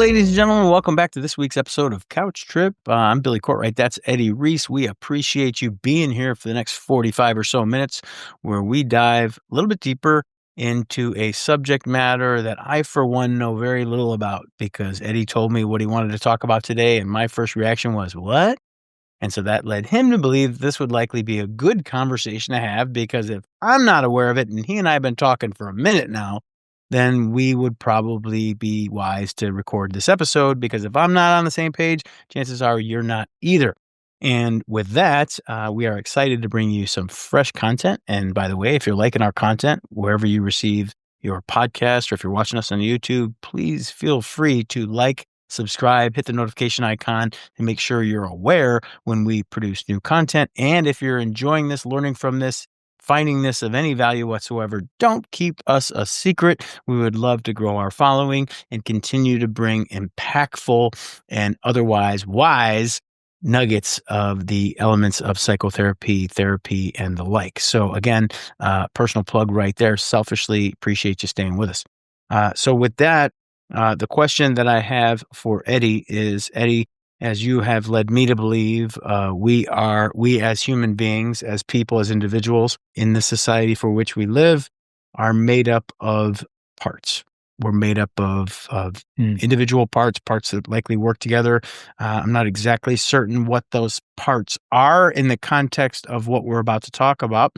ladies and gentlemen. Welcome back to this week's episode of Couch Trip. I'm Billy Courtright. That's Eddie Reece. We appreciate you being here for the next 45 or so minutes where we dive a little bit deeper into a subject matter that I, for one, know very little about because Eddie told me what he wanted to talk about today, and my first reaction was, what? And so that led him to believe this would likely be a good conversation to have because if I'm not aware of it, and he and I have been talking for a minute now, then we would probably be wise to record this episode because if I'm not on the same page, chances are you're not either. And with that, we are excited to bring you some fresh content. And by the way, if you're liking our content, wherever you receive your podcast or if you're watching us on YouTube, please feel free to like, subscribe, hit the notification icon, and make sure you're aware when we produce new content. And if you're enjoying this, learning from this, finding this of any value whatsoever, don't keep us a secret. We would love to grow our following and continue to bring impactful and otherwise wise nuggets of the elements of psychotherapy, therapy, and the like. So again, personal plug right there. Selfishly appreciate you staying with us. So with that, the question that I have for Eddie is, Eddie, as you have led me to believe, we as human beings, as people, as individuals in the society for which we live, are made up of parts. We're made up of individual parts that likely work together. I'm not exactly certain what those parts are in the context of what we're about to talk about.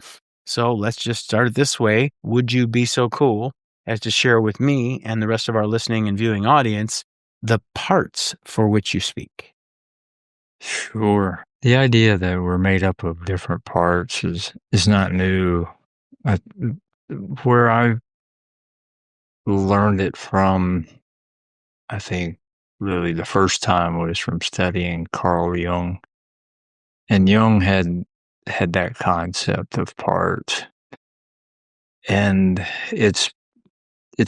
So let's just start it this way. Would you be so cool as to share with me and the rest of our listening and viewing audience the parts for which you speak? Sure. The idea that we're made up of different parts is not new. Where I learned it from, I think, really the first time was from studying Carl Jung. And Jung had that concept of parts. And it's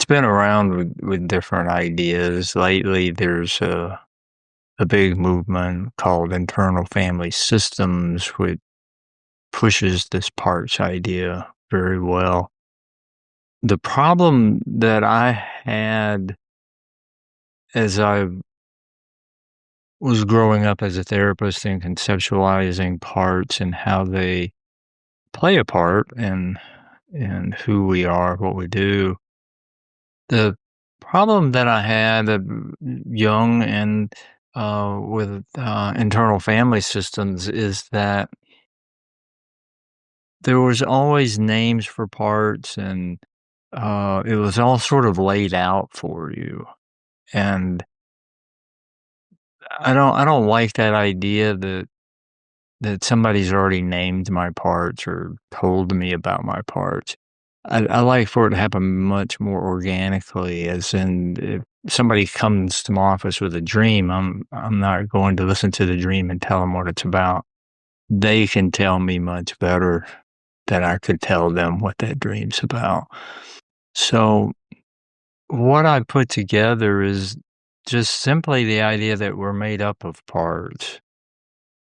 been around with different ideas. Lately, there's a big movement called internal family systems, which pushes this parts idea very well. The problem that I had as I was growing up as a therapist and conceptualizing parts and how they play a part in who we are, what we do, the problem that I had young and with internal family systems is that there was always names for parts and it was all sort of laid out for you. And I don't like that idea that somebody's already named my parts or told me about my parts. I like for it to happen much more organically, as in if somebody comes to my office with a dream, I'm not going to listen to the dream and tell them what it's about. They can tell me much better than I could tell them what that dream's about. So what I put together is just simply the idea that we're made up of parts.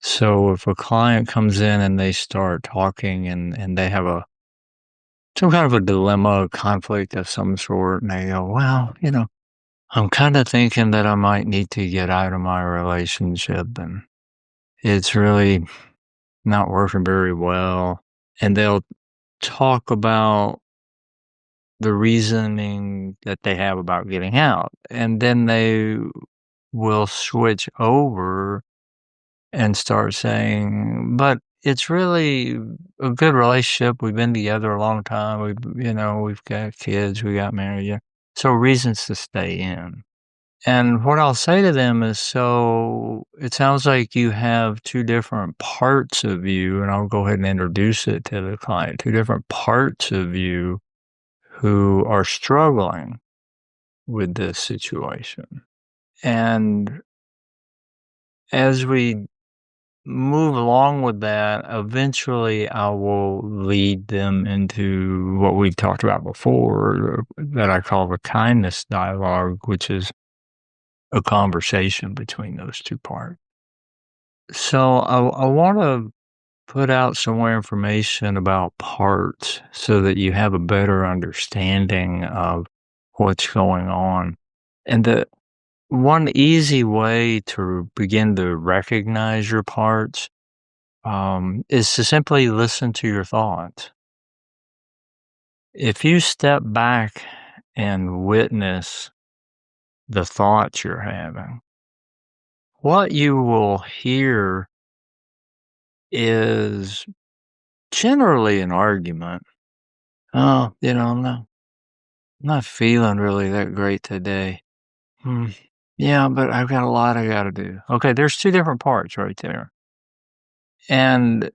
So if a client comes in and they start talking and they have some kind of a dilemma, a conflict of some sort, and they go, well, I'm kind of thinking that I might need to get out of my relationship and it's really not working very well. And they'll talk about the reasoning that they have about getting out. And then they will switch over and start saying, but it's really a good relationship. We've been together a long time. We've got kids, we got married. Yeah. So reasons to stay in. And what I'll say to them is, so it sounds like you have two different parts of you, and I'll go ahead and introduce it to the client, two different parts of you who are struggling with this situation. And as we move along with that, eventually I will lead them into what we talked about before that I call the kindness dialogue, which is a conversation between those two parts. So I want to put out some more information about parts so that you have a better understanding of what's going on. And one easy way to begin to recognize your parts is to simply listen to your thoughts. If you step back and witness the thoughts you're having, what you will hear is generally an argument. Oh, I'm not feeling really that great today. Hmm. Yeah, but I've got a lot I got to do. Okay, there's two different parts right there. And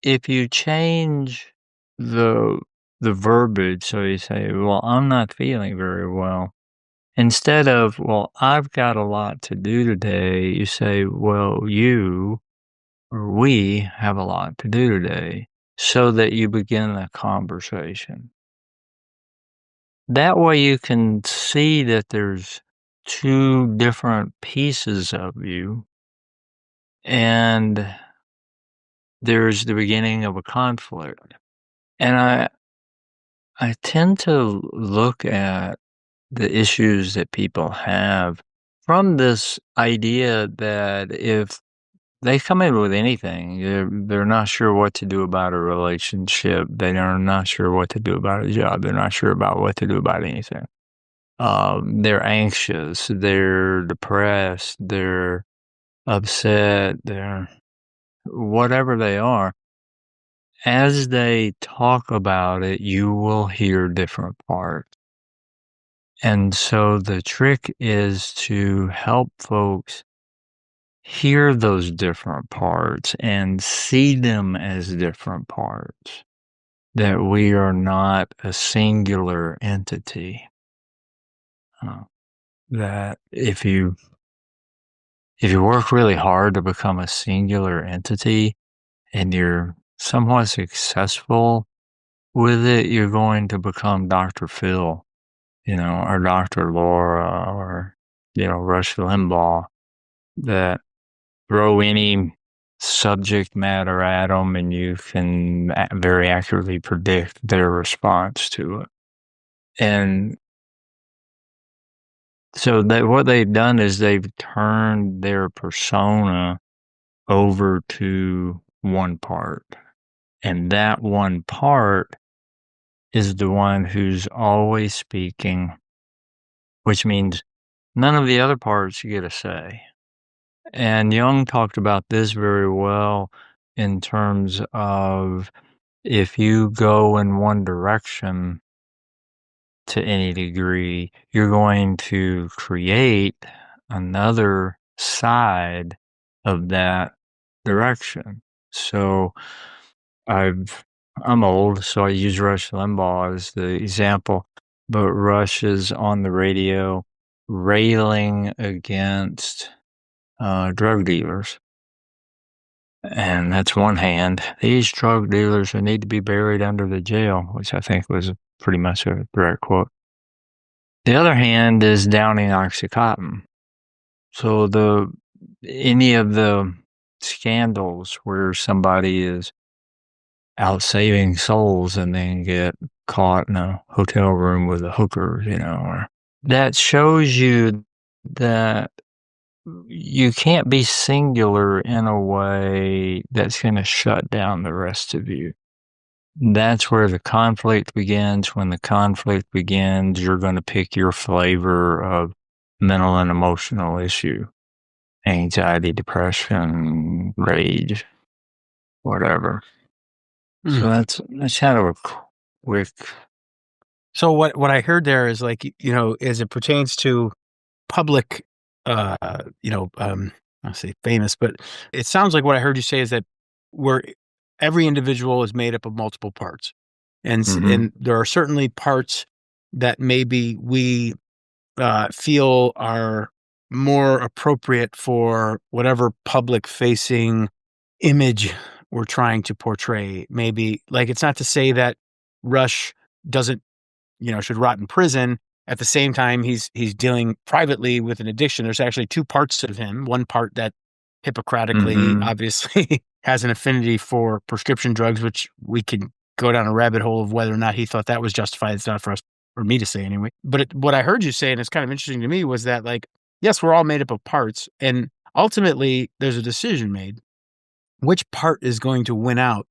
if you change the the verbiage, so you say, "Well, I'm not feeling very well," instead of, "Well, I've got a lot to do today," you say, "Well, you or we have a lot to do today," so that you begin a conversation. That way you can see that there's two different pieces of you, and there's the beginning of a conflict. And I tend to look at the issues that people have from this idea that if they come in with anything, they're not sure what to do about a relationship, they are not sure what to do about a job, they're not sure about what to do about anything. They're anxious, they're depressed, they're upset, they're whatever they are. As they talk about it, you will hear different parts. And so the trick is to help folks hear those different parts and see them as different parts, that we are not a singular entity. Uh, that if you work really hard to become a singular entity and you're somewhat successful with it, you're going to become Dr. Phil, or Dr. Laura, or, Rush Limbaugh, that throw any subject matter at them and you can very accurately predict their response to it. And so what they've done is they've turned their persona over to one part. And that one part is the one who's always speaking, which means none of the other parts get a say. And Jung talked about this very well in terms of if you go in one direction to any degree, you're going to create another side of that direction. So I'm old, so I use Rush Limbaugh as the example, but Rush is on the radio railing against drug dealers. And that's one hand. These drug dealers need to be buried under the jail, which I think was pretty much a direct quote. The other hand is downing Oxycontin. So any of the scandals where somebody is out saving souls and then get caught in a hotel room with a hooker, that shows you that you can't be singular in a way that's going to shut down the rest of you. That's where the conflict begins. When the conflict begins, you're going to pick your flavor of mental and emotional issue, anxiety, depression, rage, whatever. So that's kind of a quick. So what I heard there is like, as it pertains to public, I'll say famous, but it sounds like what I heard you say is that where every individual is made up of multiple parts. And there are certainly parts that maybe we feel are more appropriate for whatever public facing image we're trying to portray. Maybe like, it's not to say that Rush doesn't, should rot in prison. At the same time, he's dealing privately with an addiction. There's actually two parts of him. One part that Hippocratically, obviously, has an affinity for prescription drugs, which we can go down a rabbit hole of whether or not he thought that was justified. It's not for us or me to say anyway. But what I heard you say, and it's kind of interesting to me, was that like yes, we're all made up of parts, and ultimately there's a decision made. Which part is going to win out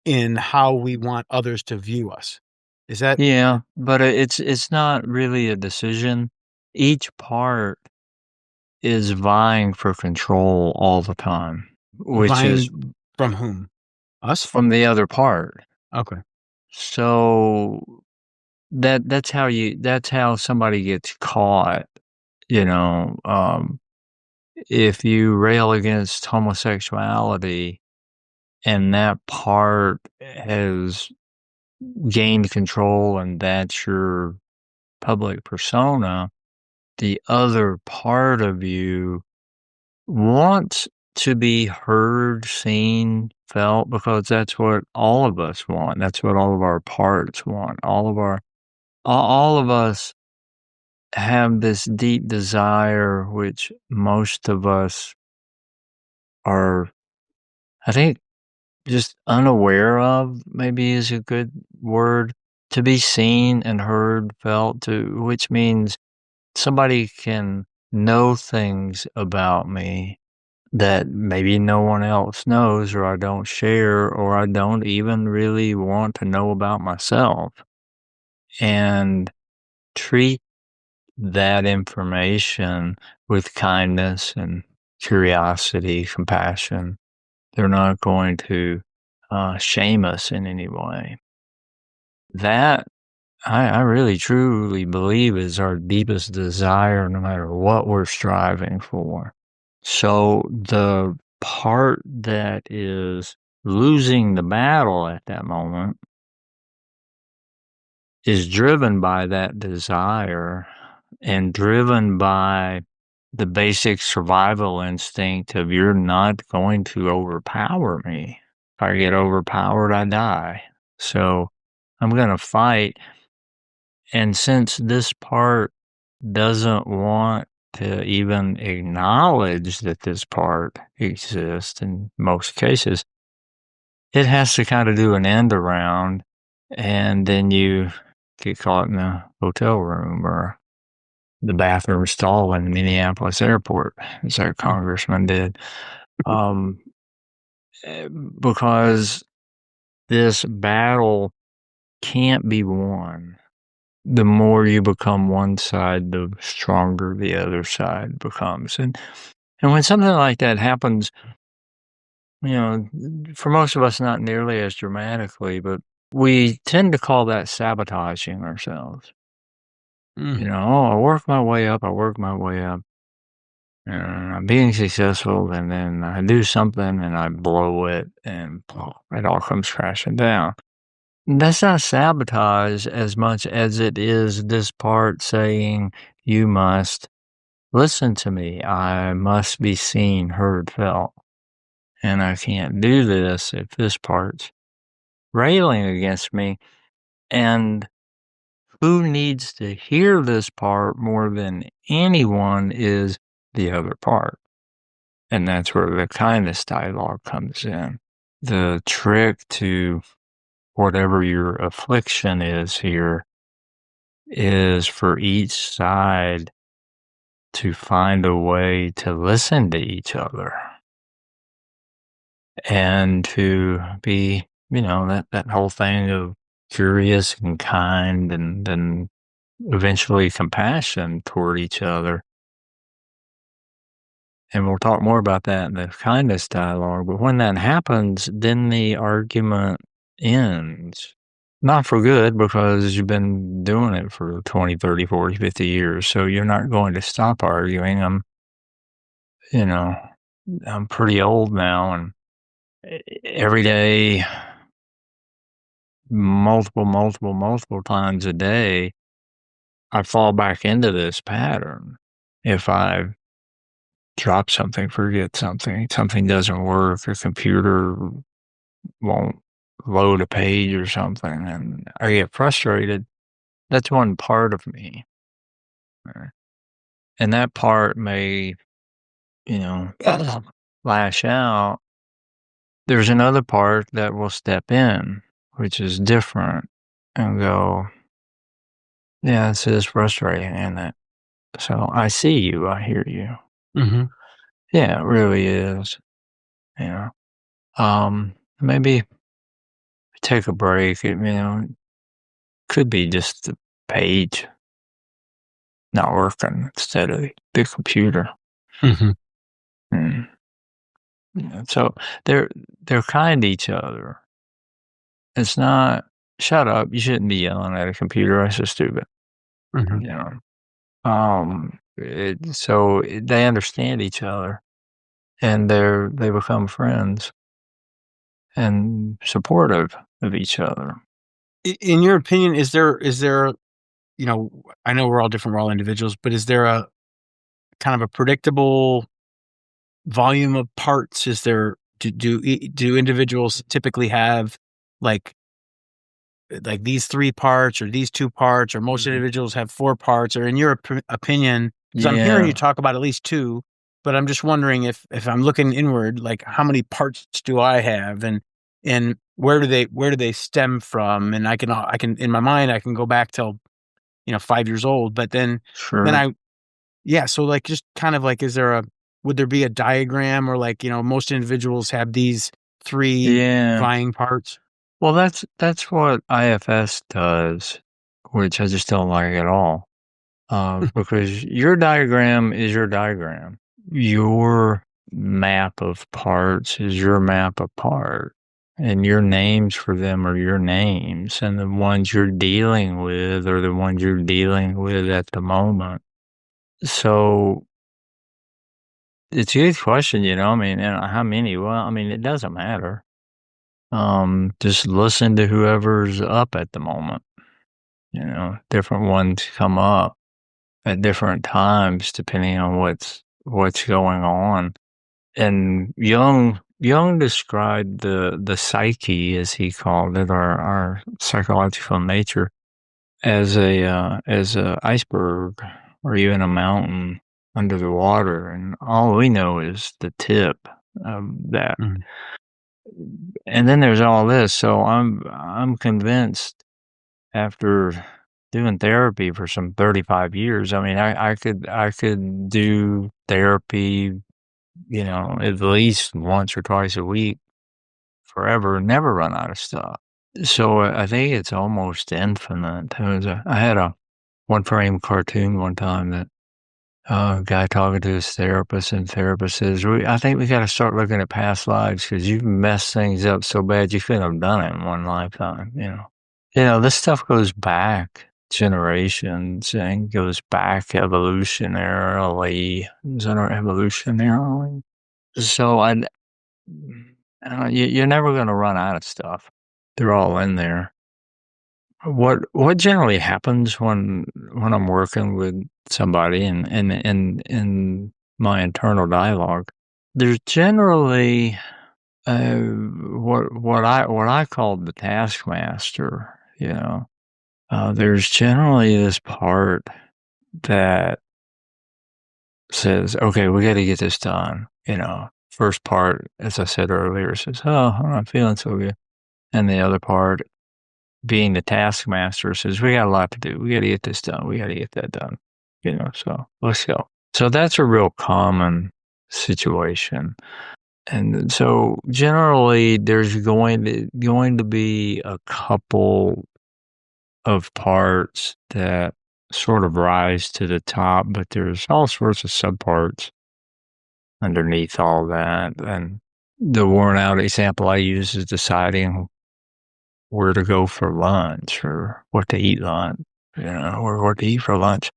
in how we want others to view us? Is that Yeah, but it's not really a decision. Each part is vying for control all the time, which is vying from whom? Us? from the other part. Okay. So that's how somebody gets caught, you know, if you rail against homosexuality and that part has gained control and that's your public persona, the other part of you wants to be heard, seen, felt, because that's what all of us want. That's what all of our parts want. All of us have this deep desire, which most of us are, I think, just unaware of, maybe is a good word, to be seen and heard, felt, to which means somebody can know things about me that maybe no one else knows, or I don't share, or I don't even really want to know about myself, and treat that information with kindness and curiosity, compassion. They're not going to shame us in any way. That I really truly believe is our deepest desire, no matter what we're striving for. So the part that is losing the battle at that moment is driven by that desire and driven by the basic survival instinct of you're not going to overpower me. If I get overpowered, I die. So I'm going to fight. And since this part doesn't want to even acknowledge that this part exists in most cases, it has to kind of do an end around, and then you get caught in a hotel room or the bathroom stall in the Minneapolis airport, as our congressman did. Um, because this battle can't be won. The more you become one side, the stronger the other side becomes. And when something like that happens, for most of us, not nearly as dramatically, but we tend to call that sabotaging ourselves. Mm. Oh, I work my way up, and I'm being successful, and then I do something and I blow it, and it all comes crashing down. That's not sabotage as much as it is this part saying, you must listen to me. I must be seen, heard, felt. And I can't do this if this part's railing against me. And who needs to hear this part more than anyone is the other part. And that's where the kindness dialogue comes in. The trick to whatever your affliction is here is for each side to find a way to listen to each other and to be, that whole thing of curious and kind and then eventually compassion toward each other. And we'll talk more about that in the kindness dialogue. But when that happens, then the argument ends. Not for good, because you've been doing it for 20, 30, 40, 50 years. So you're not going to stop arguing. I'm pretty old now, and every day, multiple times a day, I fall back into this pattern. If I drop something, forget something doesn't work, the computer won't load a page or something, and I get frustrated. That's one part of me. And that part may, you know, lash out. There's another part that will step in, which is different, and go, yeah, this is frustrating, isn't it? So I see you, I hear you. Mhm. Yeah, it really is. You know, maybe take a break. It could be just the page not working instead of the computer. Mhm. Mm. Yeah, so they're they're kind to each other. It's not shut up. You shouldn't be yelling at a computer. That's so stupid. Mhm. You know. They understand each other and they become friends and supportive of each other. In your opinion, is there, I know we're all different, we're all individuals, but is there a kind of a predictable volume of parts? Is there do individuals typically have like these 3 parts or these 2 parts, or most Mhm. individuals have 4 parts? Or in your opinion, because I'm hearing you Yeah, talk about at least 2, but I'm just wondering if I'm looking inward, like how many parts do I have, and where do they stem from? And I can in my mind, I can go back till, 5 years old, but then sure. I yeah, so, like, just kind of like, would there be a diagram, or, like, most individuals have these 3 Yeah. vying parts? Well, that's what IFS does, which I just don't like at all. Because your diagram is your diagram. Your map of parts is your map of part. And your names for them are your names. And the ones you're dealing with are the ones you're dealing with at the moment. So it's a good question, I mean, and how many? Well, I mean, it doesn't matter. Just listen to whoever's up at the moment. Different ones come up at different times depending on what's going on. And Jung described the psyche, as he called it, our psychological nature, as a iceberg or even a mountain under the water, and all we know is the tip of that. Mhm, And then there's all this. So I'm convinced, after doing therapy for some 35 years. I mean, I could do therapy, at least once or twice a week forever and never run out of stuff. So I think it's almost infinite. I had a one frame cartoon one time that a guy talking to his therapist, and the therapist says, I think we got to start looking at past lives because you've messed things up so bad you couldn't have done it in one lifetime. This stuff goes back generations and goes back evolutionarily. So you're never going to run out of stuff. They're all in there. What generally happens when I'm working with somebody in my internal dialogue? There's generally what I call the taskmaster. There's generally this part that says, "Okay, we got to get this done." First part, as I said earlier, says, "Oh, I'm not feeling so good," and the other part, being the taskmaster, says, "We got a lot to do. We got to get this done. We got to get that done." So let's go. So that's a real common situation. And so generally there's going to be a couple of parts that sort of rise to the top, but there's all sorts of subparts underneath all that. And the worn out example I use is deciding where to go for lunch or what to eat lunch, or what to eat for lunch.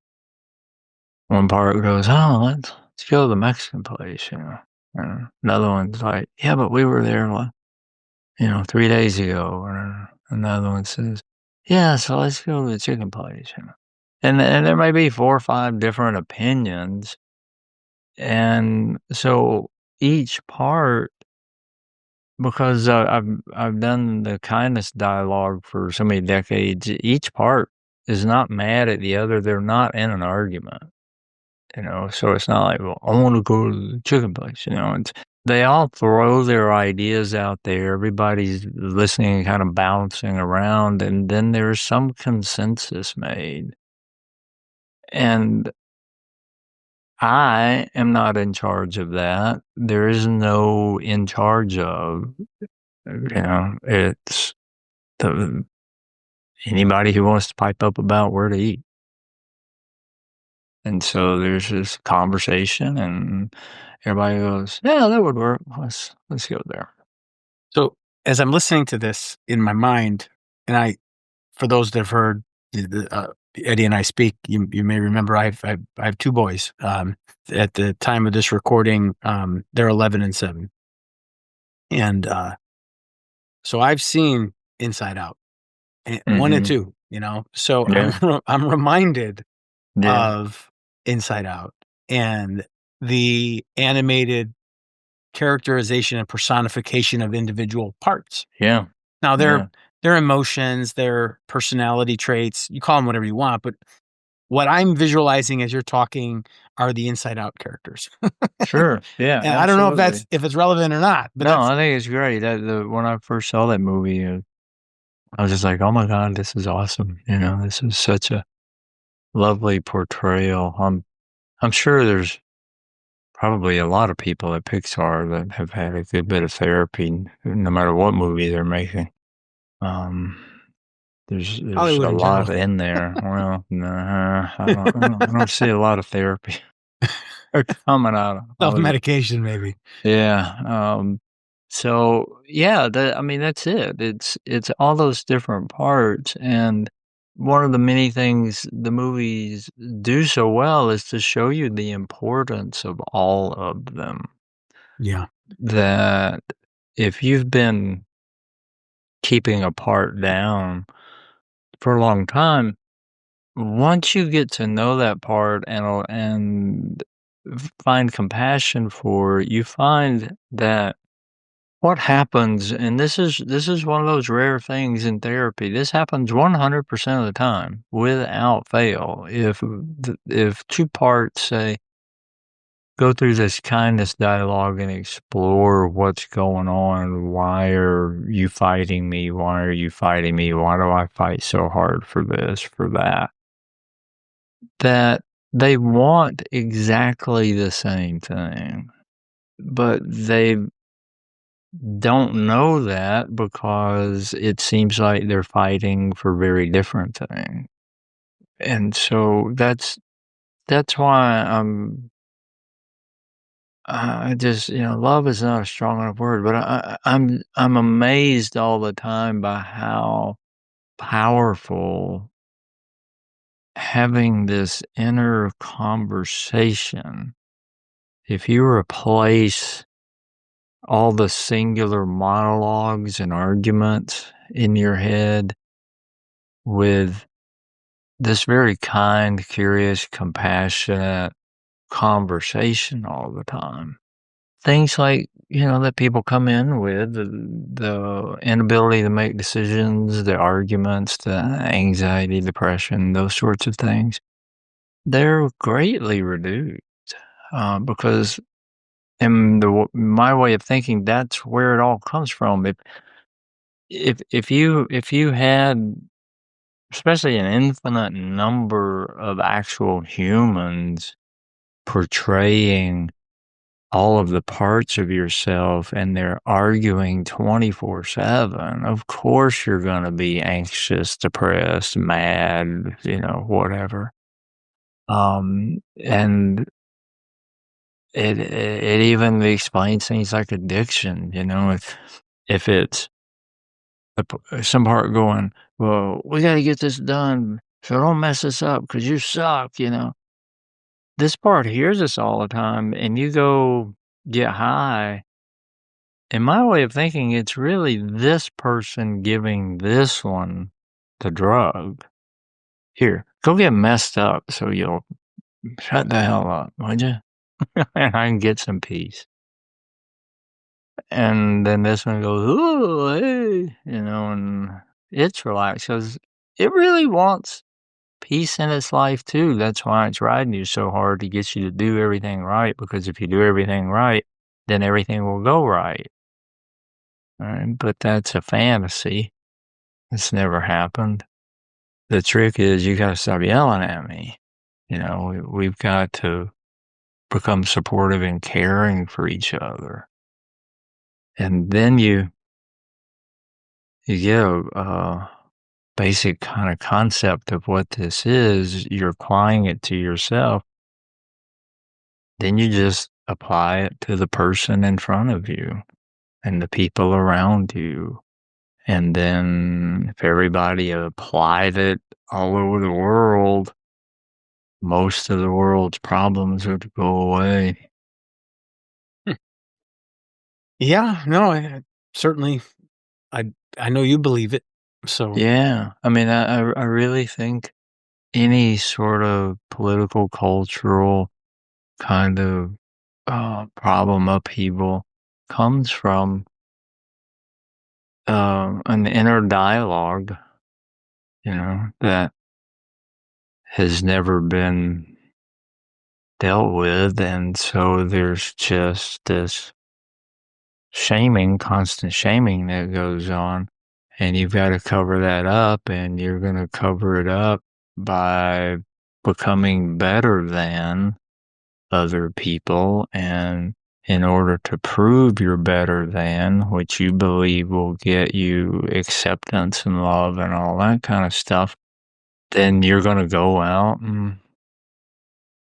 One part goes, "Oh, let's go to the Mexican place." And another one's like, "Yeah, but we were there, 3 days ago." Or another one says, "Yeah, so let's go to the chicken place." And there may be 4 or 5 different opinions. And so each part, because I've done the kindness dialogue for so many decades, each part is not mad at the other. They're not in an argument, so it's not like, "Well, I want to go to the chicken place," they all throw their ideas out there. Everybody's listening and kind of bouncing around, and then there's some consensus made. And I am not in charge of that. There is no in charge of, it's the anybody who wants to pipe up about where to eat. And so there's this conversation and everybody goes, yeah, that would work. Let's go there. So as I'm listening to this in my mind, and for those that have heard Eddie and I speak, you may remember I have two boys. At the time of this recording, they're 11 and 7, and so I've seen Inside Out, one and Mm-hmm. two. So Yeah. I'm reminded Yeah. of Inside Out and the animated characterization and personification of individual parts. Yeah. Now, Yeah. their emotions, their personality traits, you call them whatever you want, but what I'm visualizing as you're talking are the Inside Out characters. Sure. Yeah, And I don't know absolutely. if it's relevant or not, but No, that's I think it's great. When I first saw that movie, I was just like, "Oh my god, this is awesome!" This is such a lovely portrayal. I'm sure there's probably a lot of people at Pixar that have had a good bit of therapy, no matter what movie they're making. Um, there's Hollywood a in general. lot in there. Well, nah, I don't see a lot of therapy coming out of Hollywood. Self-medication, maybe. Yeah. So yeah, I mean, that's it. It's all those different parts, and one of the many things the movies do so well is to show you the importance of all of them. Yeah. That if you've been keeping a part down for a long time, once you get to know that part and find compassion for it, you find that what happens, and this is one of those rare things in therapy. This happens 100% of the time, without fail. If two parts say go through this kindness dialogue and explore what's going on. Why are you fighting me? Why are you fighting me? Why do I fight so hard for this, for that? That they want exactly the same thing, but they don't know that because it seems like they're fighting for very different things. And so that's why I just, love is not a strong enough word, but I'm amazed all the time by how powerful having this inner conversation. If you replace all the singular monologues and arguments in your head with this very kind, curious, compassionate conversation all the time. Things like, that people come in with, the inability to make decisions, the arguments, the anxiety, depression, those sorts of things, they're greatly reduced because in my way of thinking, that's where it all comes from. If you had, especially an infinite number of actual humans portraying all of the parts of yourself and they're arguing 24/7, of course you're going to be anxious, depressed, mad, whatever. And it even explains things like addiction, if it's some part going, well, we got to get this done, so don't mess this up because you suck. This part hears us all the time, and you go get high. In my way of thinking, it's really this person giving this one the drug. Here, go get messed up so you'll shut the hell up, would you? And I can get some peace. And then this one goes, "Ooh, hey," and it's relaxed because it really wants peace in its life too. That's why it's riding you so hard to get you to do everything right, because if you do everything right, then everything will go right. All right? But that's a fantasy. It's never happened. The trick is you gotta stop yelling at me. We've got to become supportive and caring for each other. And then you get a basic kind of concept of what this is. You're applying it to yourself. Then you just apply it to the person in front of you and the people around you. And then if everybody applied it all over the world, most of the world's problems would go away. Hmm. Yeah, no, certainly, I I know you believe it. So Yeah. I mean, I really think any sort of political, cultural kind of problem upheaval comes from an inner dialogue, that has never been dealt with. And so there's just this constant shaming that goes on. And you've got to cover that up, and you're going to cover it up by becoming better than other people. And in order to prove you're better than, which you believe will get you acceptance and love and all that kind of stuff, then you're going to go out and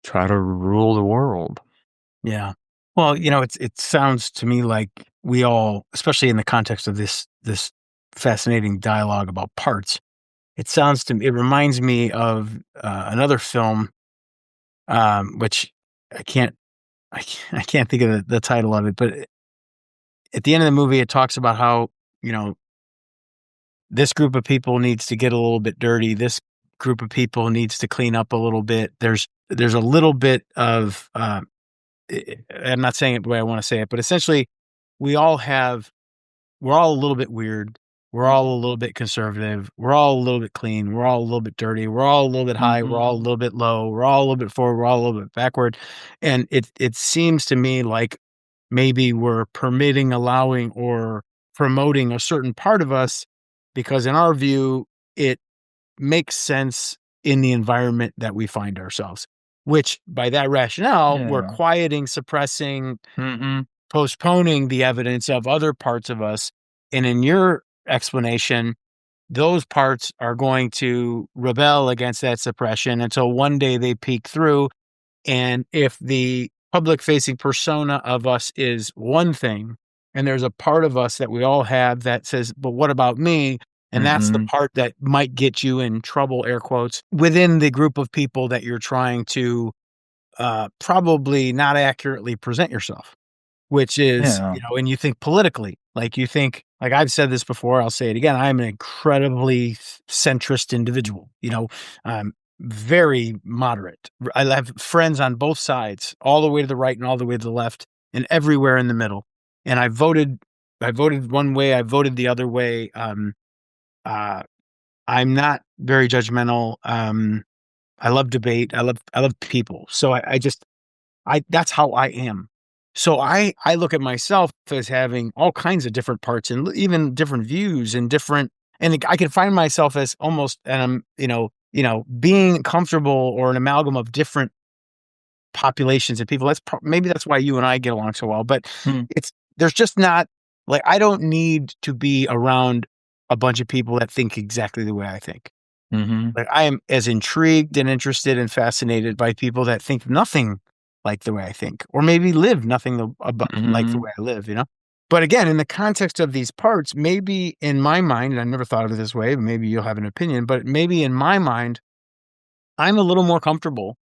try to rule the world. yeah. Well, it sounds to me like we all, especially in the context of this fascinating dialogue about parts, it reminds me of another film, which I can't, I can't think of the title of it, but at the end of the movie, it talks about how, you know, this group of people needs to get a little bit dirty. This group of people needs to clean up a little bit. There's a little bit of, I'm not saying it the way I want to say it, but essentially, we all have we're all a little bit weird. We're all a little bit conservative. We're all a little bit clean. We're all a little bit dirty. We're all a little bit high. We're all a little bit low. We're all a little bit forward. We're all a little bit backward. And it seems to me like maybe we're permitting, allowing, or promoting a certain part of us because in our view, it makes sense in the environment that we find ourselves, which by that rationale, we're Yeah. quieting, suppressing, Mm-hmm. postponing the evidence of other parts of us. And in your explanation, those parts are going to rebel against that suppression until one day they peek through. And if the public facing persona of us is one thing, and there's a part of us that we all have that says, but what about me? And that's the Mm-hmm. part that might get you in trouble, air quotes, within the group of people that you're trying to probably not accurately present yourself, which is, Yeah. and you think politically, like I've said this before, I'll say it again. I'm an incredibly centrist individual, I'm very moderate. I have friends on both sides, all the way to the right and all the way to the left and everywhere in the middle. And I voted one way, I voted the other way. Uh, I'm not very judgmental. I love debate. I love people. So that's how I am. So I look at myself as having all kinds of different parts and even different views and I can find myself as almost, and I'm, being comfortable or an amalgam of different populations and people. Maybe that's why you and I get along so well, but there's just not like, I don't need to be around a bunch of people that think exactly the way I think. Mm-hmm. Like, I am as intrigued and interested and fascinated by people that think nothing like the way I think, or maybe live nothing about like the Mm-hmm. way I live, But again, in the context of these parts, maybe in my mind, and I never thought of it this way, maybe you'll have an opinion, but maybe in my mind, I'm a little more comfortable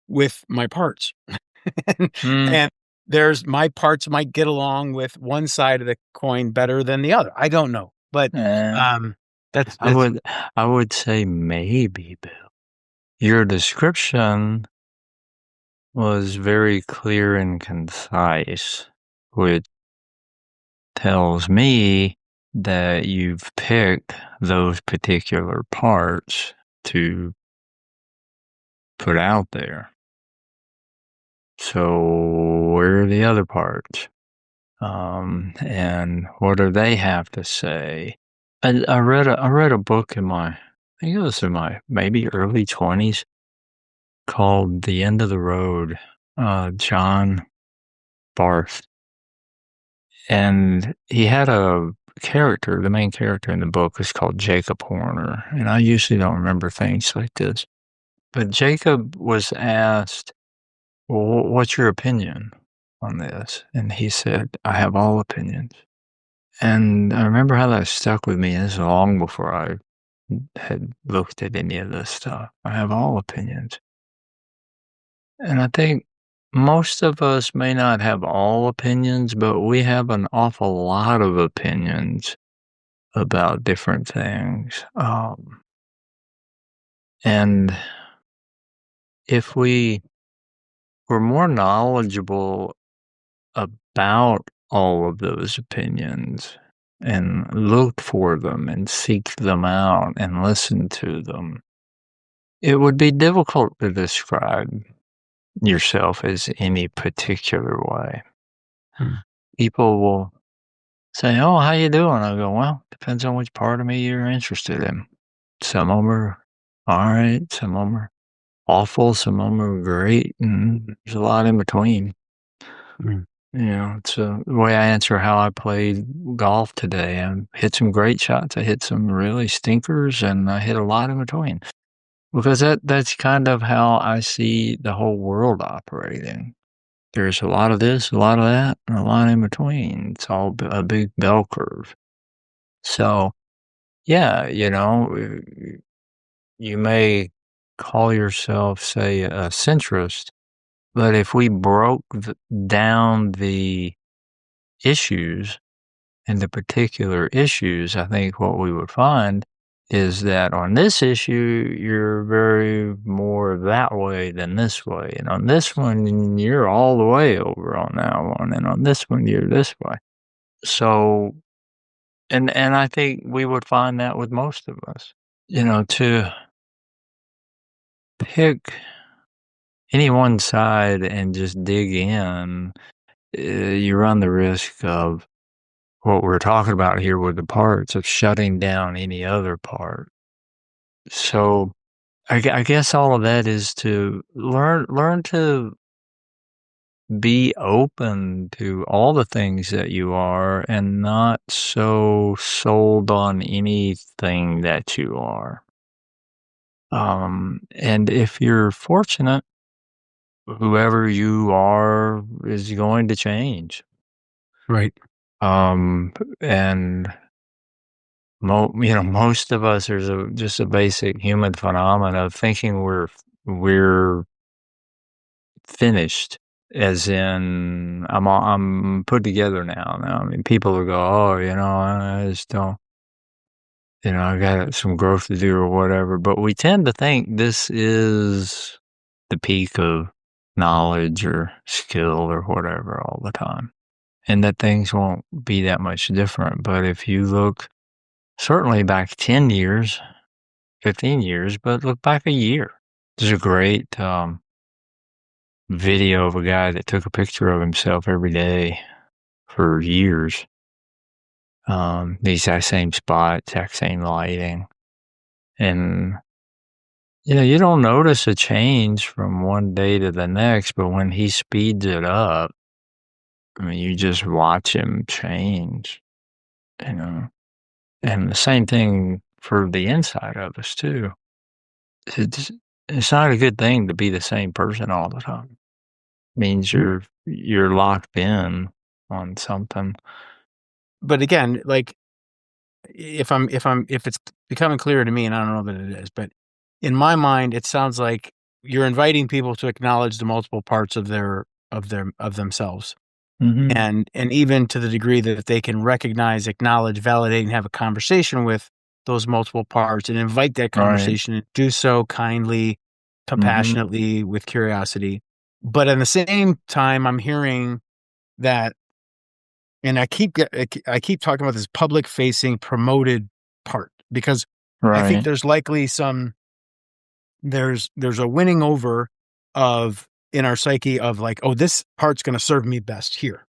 with my parts. and, Mm. and there's my parts might get along with one side of the coin better than the other. I don't know, but Yeah. um, I that's would I would say maybe, Bill. Your description was very clear and concise, which tells me that you've picked those particular parts to put out there. So where are the other parts? And what do they have to say? I read a book I think it was in my maybe early 20s called The End of the Road. John Barth, and he had a character. The main character in the book is called Jacob Horner, and I usually don't remember things like this. But Jacob was asked, "Well, what's your opinion on this?" And he said, "I have all opinions." And I remember how that stuck with me. This is long before I had looked at any of this stuff. I have all opinions. And I think most of us may not have all opinions, but we have an awful lot of opinions about different things. And if we were more knowledgeable about all of those opinions and looked for them and seek them out and listen to them, it would be difficult to describe yourself as any particular way. Hmm. People will say, "Oh, how you doing?" I go, "Well, depends on which part of me you're interested in. Some of them are all right, some of them are awful, some of them are great, and there's a lot in between." Hmm. You know, it's the way I answer how I played golf today. I hit some great shots, I hit some really stinkers, and I hit a lot in between. Because that's kind of how I see the whole world operating. There's a lot of this, a lot of that, and a lot in between. It's all a big bell curve. So, yeah, you may call yourself, say, a centrist, but if we broke down the issues and the particular issues, I think what we would find is that on this issue, you're very more that way than this way. And on this one, you're all the way over on that one. And on this one, you're this way. So, and I think we would find that with most of us. To pick any one side and just dig in, you run the risk of what we're talking about here with the parts of shutting down any other part. So I guess all of that is to learn to be open to all the things that you are and not so sold on anything that you are. And if you're fortunate, whoever you are is going to change. Right. And most of us, there's just a basic human phenomenon of thinking we're finished, as in I'm put together now. I mean, people will go, "Oh, I just don't, I got some growth to do or whatever." But we tend to think this is the peak of knowledge or skill or whatever all the time, and that things won't be that much different. But if you look certainly back 10 years, 15 years, but look back a year. There's a great video of a guy that took a picture of himself every day for years. The exact same spot, exact same lighting. And, you don't notice a change from one day to the next, but when he speeds it up, I mean, you just watch him change, you know. And the same thing for the inside of us, too. It's, it's not a good thing to be the same person all the time. It means Mm. you're locked in on something. But again, like if it's becoming clearer to me, and I don't know that it is, but in my mind, it sounds like you're inviting people to acknowledge the multiple parts of themselves. Mhm. And even to the degree that they can recognize, acknowledge, validate, and have a conversation with those multiple parts and invite that Right. conversation and do so kindly, Mhm. compassionately, with curiosity. But at the same time, I'm hearing that, and I keep talking about this public facing promoted part because I think Right. there's likely there's a winning over of in our psyche of like, oh, this part's going to serve me best here.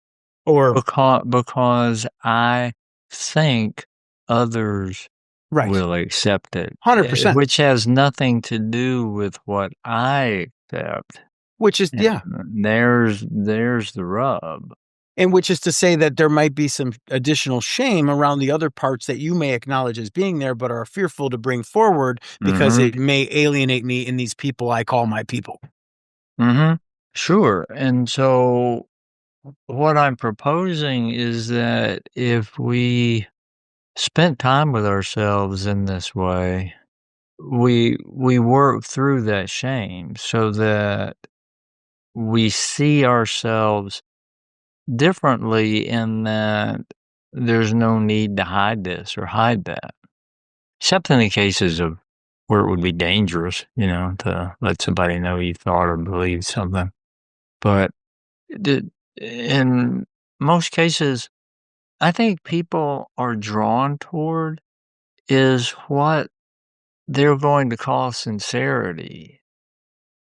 Or Because I think others right. will accept it, 100%. which has nothing to do with what I accept. Which is, yeah. And there's the rub. And which is to say that there might be some additional shame around the other parts that you may acknowledge as being there, but are fearful to bring forward because Mhm. it may alienate me in these people I call my people. Mhm. Sure. And so what I'm proposing is that if we spent time with ourselves in this way, we work through that shame so that we see ourselves differently in that there's no need to hide this or hide that. Except in the cases of where it would be dangerous, to let somebody know you thought or believed something. But in most cases, I think people are drawn toward is what they're going to call sincerity.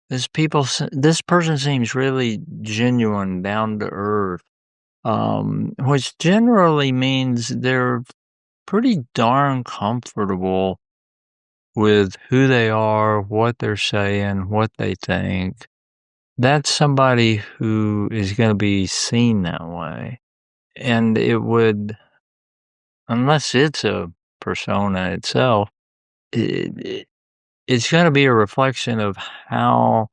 This person seems really genuine, down to earth, which generally means they're pretty darn comfortable with who they are, what they're saying, what they think. That's somebody who is going to be seen that way. And it would, unless it's a persona itself, it, it's going to be a reflection of how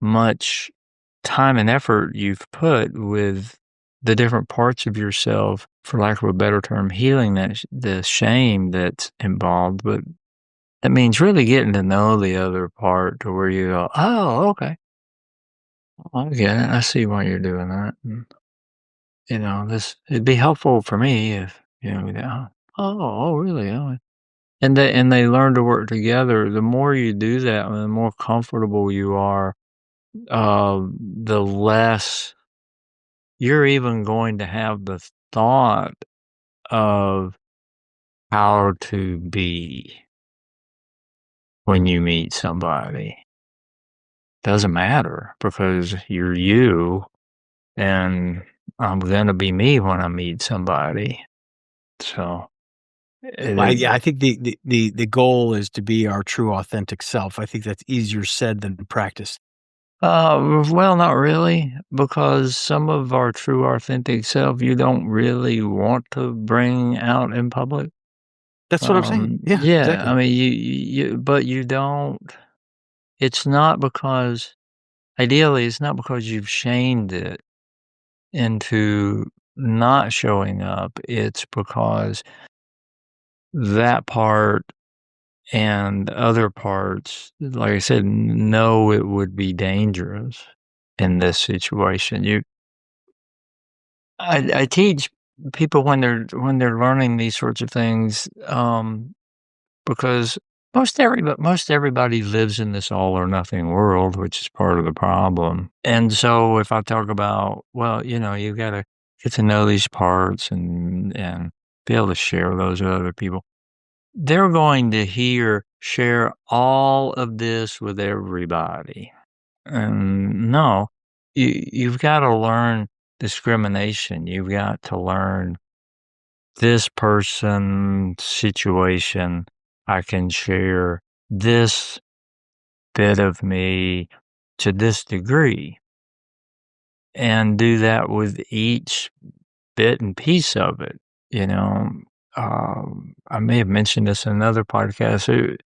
much time and effort you've put with the different parts of yourself, for lack of a better term, healing the shame that's involved. But that means really getting to know the other part to where you go, oh, okay, I get it. I see why you're doing that. And, it'd be helpful for me if, oh, really? Oh. And they learn to work together. The more you do that, and the more comfortable you are, the less you're even going to have the thought of how to be when you meet somebody. Doesn't matter because you're you, and I'm gonna be me when I meet somebody. So, Yeah, I think the goal is to be our true authentic self. I think that's easier said than practiced. well, not really, because some of our true authentic self you don't really want to bring out in public. That's what I'm saying. Yeah, Yeah, I exactly. mean, but you don't. It's not because, ideally, it's not because you've shamed it into not showing up. It's because that part and other parts, like I said, know it would be dangerous in this situation. I teach people when they're learning these sorts of things, because most everybody lives in this all or nothing world, which is part of the problem. And so if I talk about, well, you got to get to know these parts and be able to share those with other people, they're going to share all of this with everybody. And no, you've got to learn discrimination. You've got to learn this person situation. I can share this bit of me to this degree and do that with each bit and piece of it. You know, I may have mentioned this in another podcast.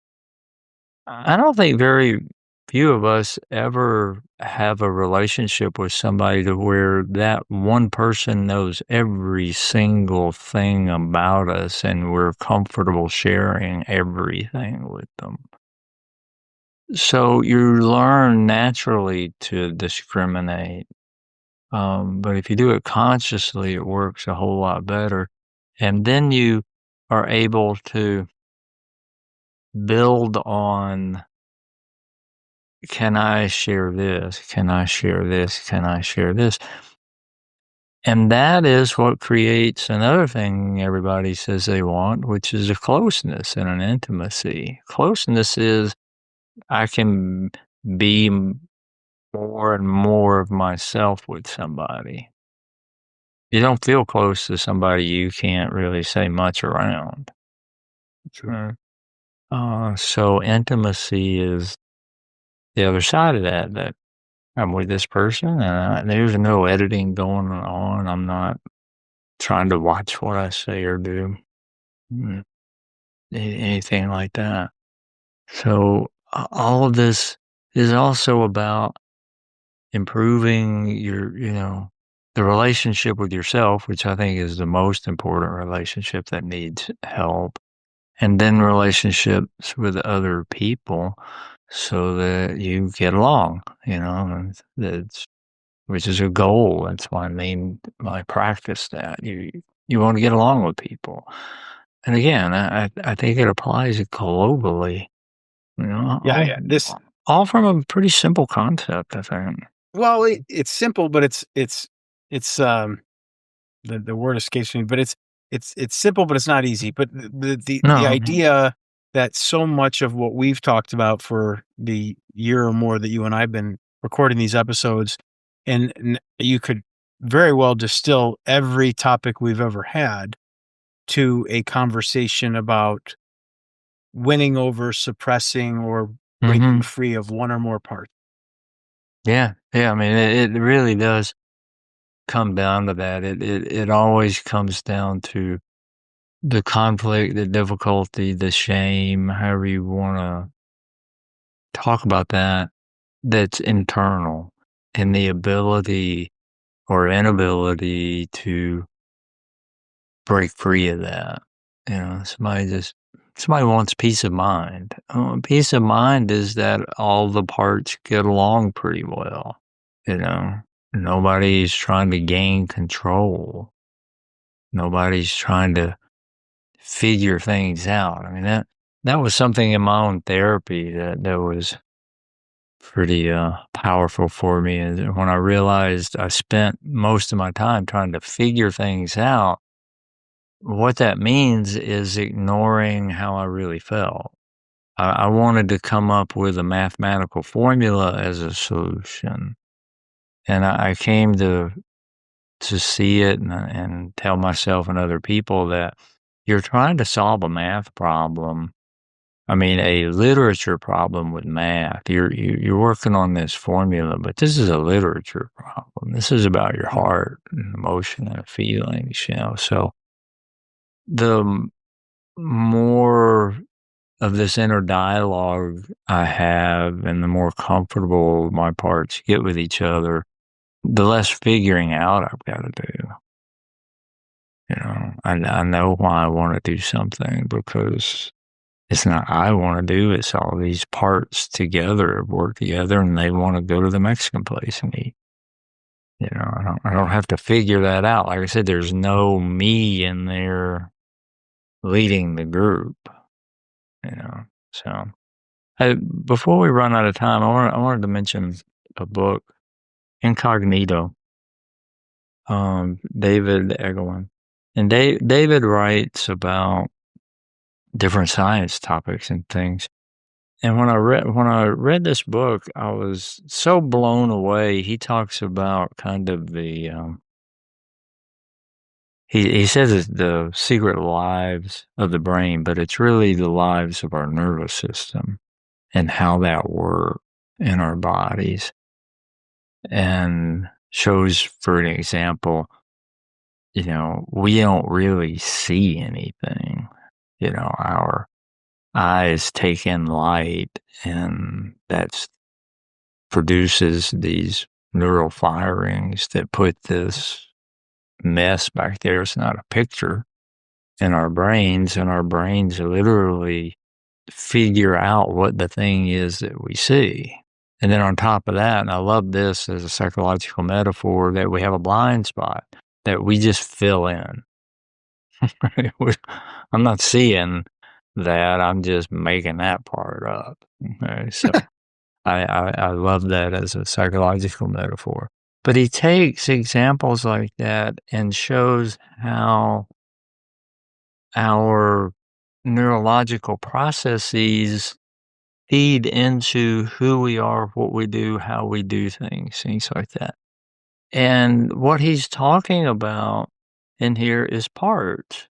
I don't think very few of us ever have a relationship with somebody to where that one person knows every single thing about us and we're comfortable sharing everything with them. So you learn naturally to discriminate. But if you do it consciously, it works a whole lot better. And then you are able to build on, can I share this? Can I share this? Can I share this? And that is what creates another thing everybody says they want, which is a closeness and an intimacy. Closeness is I can be more and more of myself with somebody. You don't feel close to somebody you can't really say much around. True. So intimacy is the other side of that I'm with this person, and there's no editing going on. I'm not trying to watch what I say or do, mm, anything like that. So all of this is also about improving the relationship with yourself, which I think is the most important relationship that needs help, and then relationships with other people so that you get along, and that's which is a goal. That's why I practice that. You want to get along with people. And again, I think it applies globally, Yeah, yeah. all from a pretty simple concept, I think. Well, it's simple, but it's the word escapes me, but it's simple, but it's not easy. But the No. idea that so much of what we've talked about for the year or more that you and I've been recording these episodes, and you could very well distill every topic we've ever had to a conversation about winning over, suppressing, or breaking Mhm. free of one or more parts. Yeah, yeah, I mean, it really does come down to that. It always comes down to the conflict, the difficulty, the shame, however you wanna talk about that, that's internal, and the ability or inability to break free of that. Somebody wants peace of mind. Peace of mind is that all the parts get along pretty well. You know, nobody's trying to gain control. Nobody's trying to figure things out. I mean, that was something in my own therapy that was pretty powerful for me. And when I realized I spent most of my time trying to figure things out, what that means is ignoring how I really felt. I wanted to come up with a mathematical formula as a solution, and I came to see it and tell myself and other people that you're trying to solve a math problem. I mean, a literature problem with math. You're working on this formula, but this is a literature problem. This is about your Mm. heart and emotion and feelings. So the more of this inner dialogue I have and the more comfortable my parts get with each other, the less figuring out I've got to do. I know why I want to do something because it's not I want to do, it's all these parts together work together and they want to go to the Mexican place and eat. I don't have to figure that out. Like I said, there's no me in there leading the group, you know. So before we run out of time, I wanted to mention a book, Incognito, David Egelin. And David writes about different science topics and things. And when I read this book, I was so blown away. He talks about kind of he says it's the secret lives of the brain, but it's really the lives of our nervous system and how that works in our bodies. And shows, for an example, we don't really see anything. Our eyes take in light, and that produces these neural firings that put this mess back there. It's not a picture in our brains, and our brains literally figure out what the thing is that we see. And then on top of that, and I love this as a psychological metaphor, that we have a blind spot that we just fill in. I'm not seeing that. I'm just making that part up. Okay, so I love that as a psychological metaphor. But he takes examples like that and shows how our neurological processes feed into who we are, what we do, how we do things like that. And what he's talking about in here is parts,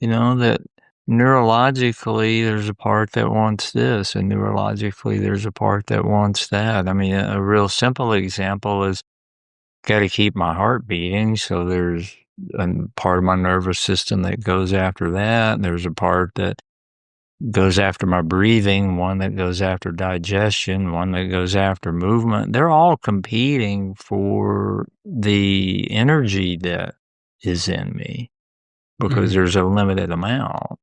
that neurologically, there's a part that wants this, and neurologically, there's a part that wants that. I mean, a real simple example is got to keep my heart beating. So there's a part of my nervous system that goes after that. There's a part that goes after my breathing, one that goes after digestion, one that goes after movement. They're all competing for the energy that is in me because Mhm. there's a limited amount.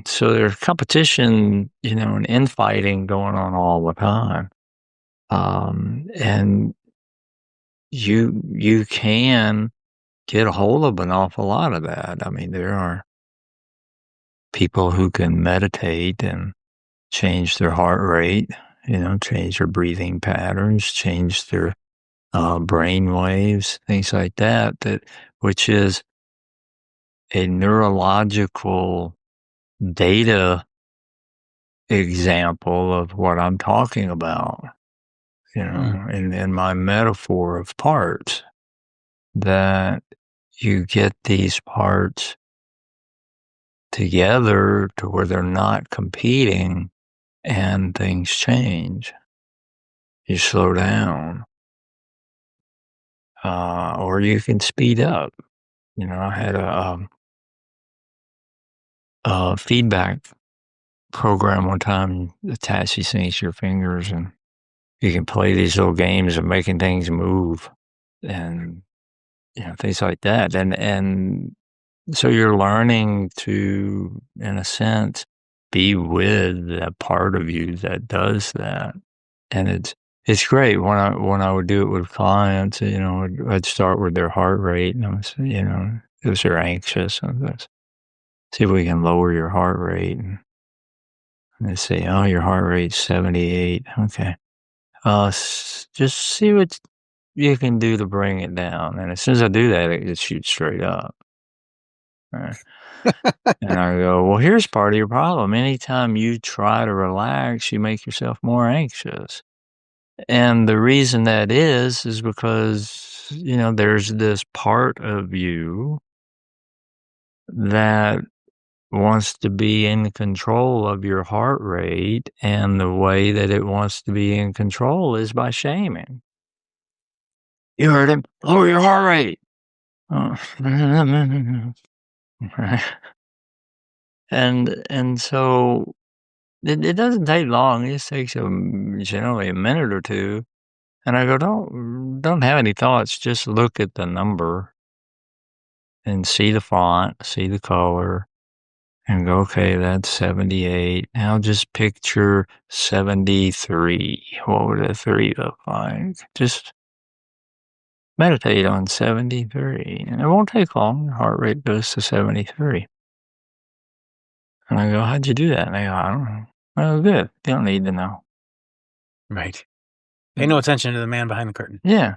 So there's competition, and infighting going on all the time. And you can get a hold of an awful lot of that. I mean, there are people who can meditate and change their heart rate, change their breathing patterns, change their brain waves, things like that, which is a neurological data example of what I'm talking about, Mm. in my metaphor of parts, that you get these parts together to where they're not competing and things change. You slow down, or you can speed up. I had a feedback program one time, attach these things to your fingers, and you can play these little games of making things move and things like that. And so you're learning to, in a sense, be with that part of you that does that. And it's great when I would do it with clients, I'd start with their heart rate and I was, if they're anxious, let's see if we can lower your heart rate. And they say, oh, your heart rate's 78. Okay. Just see what you can do to bring it down. And as soon as I do that, it just shoots straight up. Right. And I go, well, here's part of your problem. Anytime you try to relax, you make yourself more anxious. And the reason that is because, there's this part of you that wants to be in control of your heart rate. And the way that it wants to be in control is by shaming. You heard him. Lower your heart rate. Oh. And so it doesn't take long. It just takes generally a minute or two. And I go, don't have any thoughts. Just look at the number and see the font, see the color, and go, okay, that's 78. Now just picture 73. What would a 3 look like? Just meditate on 73. And it won't take long. Your heart rate goes to 73. And I go, how'd you do that? And they go, I don't know. Oh, good. You don't need to know. Right. Pay no attention to the man behind the curtain. Yeah.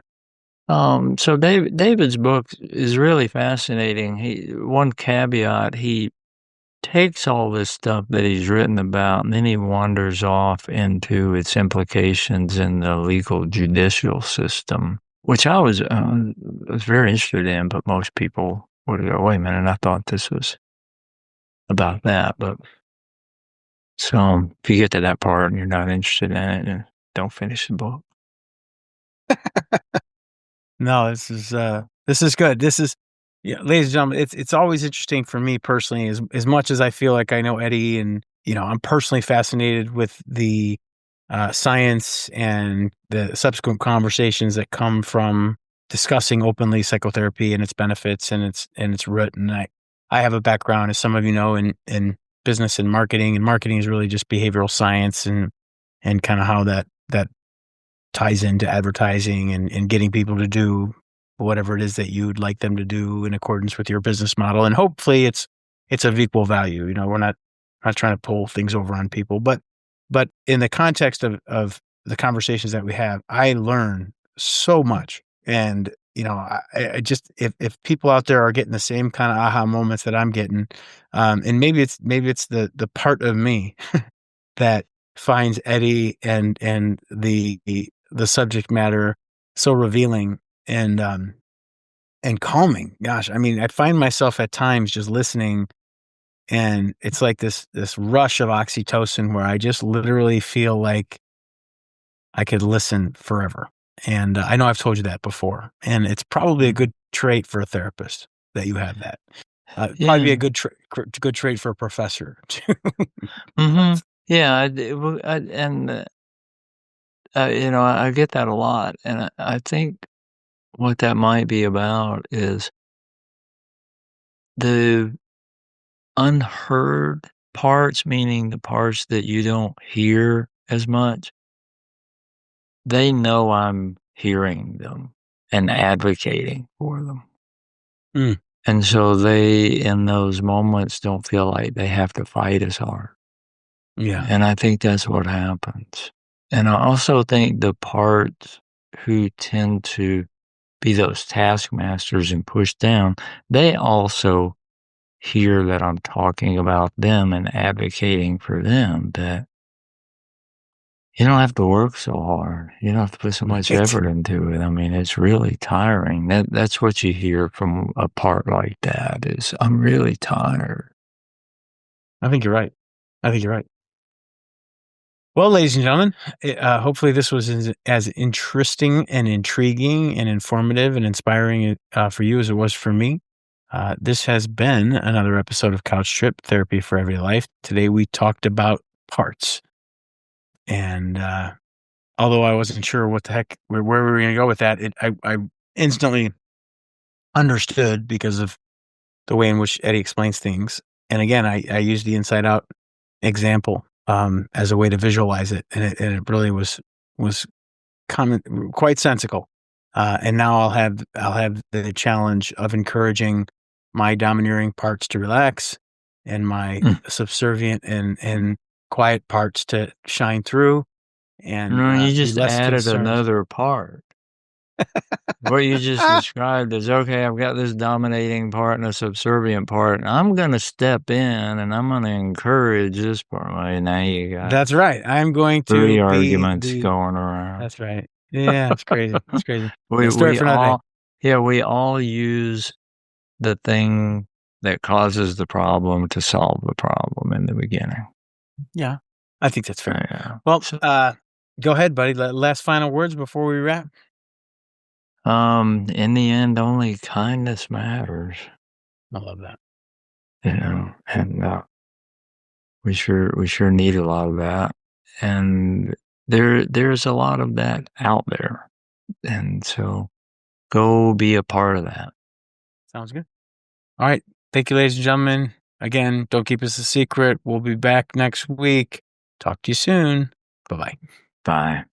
So David's book is really fascinating. One caveat, he takes all this stuff that he's written about and then he wanders off into its implications in the legal judicial system, which I was very interested in, but most people would go, wait a minute, I thought this was about that. But so if you get to that part and you're not interested in it, then don't finish the book. No, this is good. This is, yeah, ladies and gentlemen, it's always interesting for me personally, as much as I feel like I know Eddie, and I'm personally fascinated with the science and the subsequent conversations that come from discussing openly psychotherapy and its benefits and its root. And I have a background, as some of you know, in business and marketing is really just behavioral science and kind of how that ties into advertising and getting people to do whatever it is that you'd like them to do in accordance with your business model. And hopefully it's of equal value. We're not trying to pull things over on people, but in the context of the conversations that we have, I learn so much. And, I just, if people out there are getting the same kind of aha moments that I'm getting, and maybe it's the part of me that finds Eddie and the subject matter so revealing and calming. Gosh, I mean, I find myself at times just listening And it's like this rush of oxytocin where I just literally feel like I could listen forever. And I know I've told you that before, and it's probably a good trait for a therapist that you have that. Probably be a Yeah. good trait for a professor too. Mhm. Yeah, I get that a lot, and I think what that might be about is the unheard parts, meaning the parts that you don't hear as much. They know I'm hearing them and advocating for them. Mm, And so they, in those moments, don't feel like they have to fight as hard. yeah. And I think that's what happens. And I also think the parts who tend to be those taskmasters and push down, they also hear that I'm talking about them and advocating for them, that you don't have to work so hard. You don't have to put so much Right. effort into it. I mean, it's really tiring. That's what you hear from a part like that is, "I'm really tired." I think you're right. I think you're right. Well, ladies and gentlemen, hopefully this was as interesting and intriguing and informative and inspiring for you as it was for me. This has been another episode of Couch Trip Therapy for Every Life. Today we talked about parts. And although I wasn't sure what the heck, where we were going to go with that, I instantly understood because of the way in which Eddie explains things. And again, I used the inside out example as a way to visualize it, and it really was quite sensical. And now I'll have the challenge of encouraging my domineering parts to relax, and my Mm. subservient and quiet parts to shine through and No, you be just less added concerned. another part. What you just described is, okay, I've got this dominating part and a subservient part, and I'm gonna step in and I'm gonna encourage this part. Well, now you got That's right. I'm going 3 to be arguments the. going around. That's right. Yeah, it's crazy. It's crazy. We Yeah, story we for another day. all Yeah, we all use the thing that causes the problem to solve the problem in the beginning. Yeah, I think that's fair. Yeah. Well, So, go ahead, buddy. Last final words before we wrap. in the end, only kindness matters, I love that. and we sure need a lot of that, and there's a lot of that out there, and so go be a part of that. Sounds good. All right. Thank you, ladies and gentlemen. Again, don't keep us a secret. We'll be back next week. Talk to you soon. Bye bye. Bye.